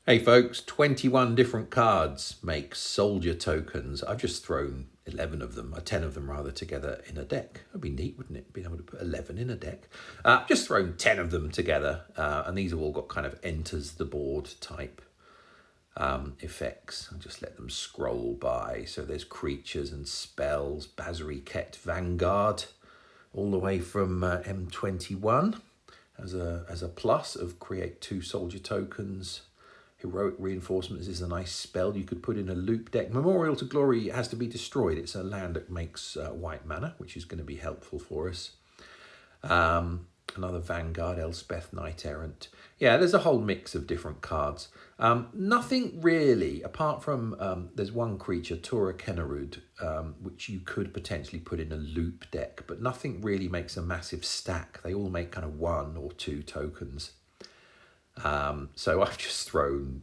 Hey folks, 21 different cards make soldier tokens. I've just thrown 11 of them, or 10 of them rather, together in a deck. That'd be neat, wouldn't it? Being able to put 11 in a deck. Just thrown 10 of them together, and these have all got kind of enters the board type effects. I'll just let them scroll by. So there's creatures and spells, Basri Ket Vanguard, all the way from M21 as a plus of create 2 soldier tokens. Heroic Reinforcements is a nice spell you could put in a loop deck. Memorial to Glory has to be destroyed. It's a land that makes white mana, which is going to be helpful for us. Another Vanguard, Elspeth, Knight Errant. Yeah, there's a whole mix of different cards. Nothing really, apart from there's one creature, Tora Kennerud, which you could potentially put in a loop deck, but nothing really makes a massive stack. They all make kind of 1 or 2 tokens. So I've just thrown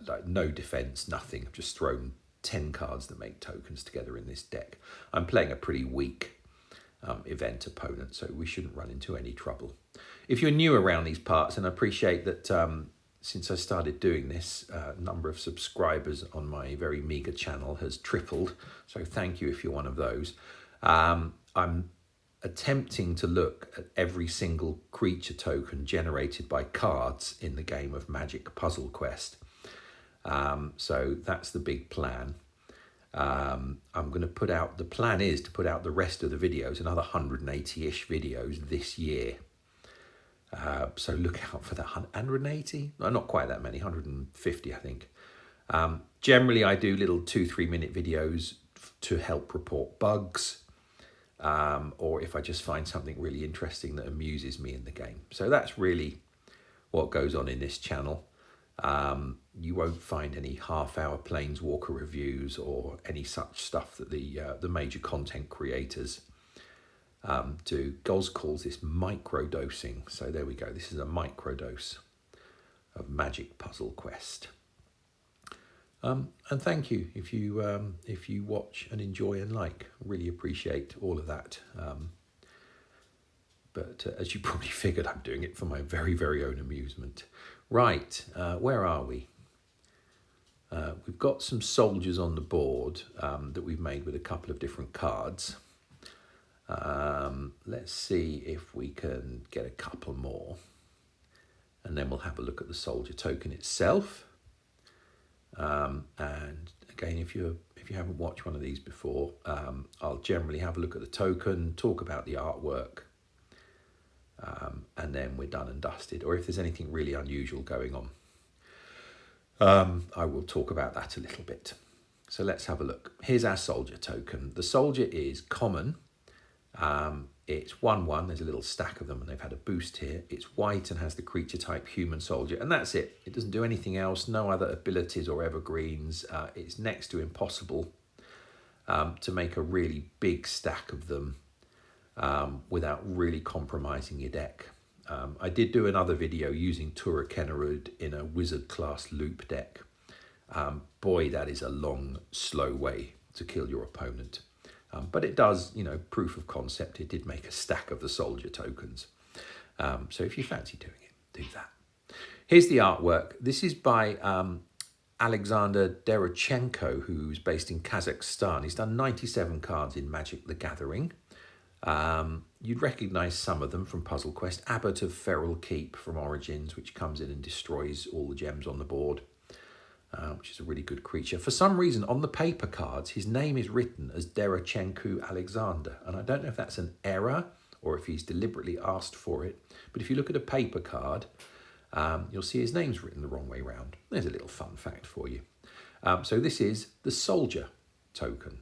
like no defense, nothing. I've just thrown 10 cards that make tokens together in this deck. I'm playing a pretty weak event opponent, so we shouldn't run into any trouble. If you're new around these parts, and I appreciate that since I started doing this, number of subscribers on my very meager channel has tripled. So thank you if you're one of those. I'm attempting to look at every single creature token generated by cards in the game of Magic Puzzle Quest. So that's the big plan. I'm going to put out, the plan is to put out the rest of the videos, another 180-ish videos this year. So look out for that. 180? No, not quite that many, 150 I think. Generally I do little 2-3 minute videos to help report bugs. Or if I just find something really interesting that amuses me in the game. So that's really what goes on in this channel. You won't find any half-hour Planeswalker reviews or any such stuff that the major content creators do. Goz calls this microdosing. So there we go. This is a microdose of Magic Puzzle Quest. And thank you if you watch and enjoy and like. Really appreciate all of that. But as you probably figured, I'm doing it for my very, very own amusement. Right, where are we? We've got some soldiers on the board that we've made with a couple of different cards. Let's see if we can get a couple more. And then we'll have a look at the soldier token itself. And again, if you haven't watched one of these before, I'll generally have a look at the token, talk about the artwork, and then we're done and dusted. Or if there's anything really unusual going on, I will talk about that a little bit. So let's have a look. Here's our soldier token. The soldier is common. It's 1/1. There's a little stack of them and they've had a boost here. It's white and has the creature type human soldier, and that's it. It doesn't do anything else, no other abilities or evergreens. It's next to impossible to make a really big stack of them without really compromising your deck. I did do another video using Tura Kennerud in a wizard class loop deck. Boy, that is a long, slow way to kill your opponent. But it does, proof of concept. It did make a stack of the soldier tokens. So if you fancy doing it, do that. Here's the artwork. This is by Alexander Derochenko, who's based in Kazakhstan. He's done 97 cards in Magic the Gathering. You'd recognise some of them from Puzzle Quest. Abbot of Feral Keep from Origins, which comes in and destroys all the gems on the board. Which is a really good creature. For some reason, on the paper cards, his name is written as Derochenko Alexander. And I don't know if that's an error or if he's deliberately asked for it. But if you look at a paper card, you'll see his name's written the wrong way round. There's a little fun fact for you. So this is the soldier token.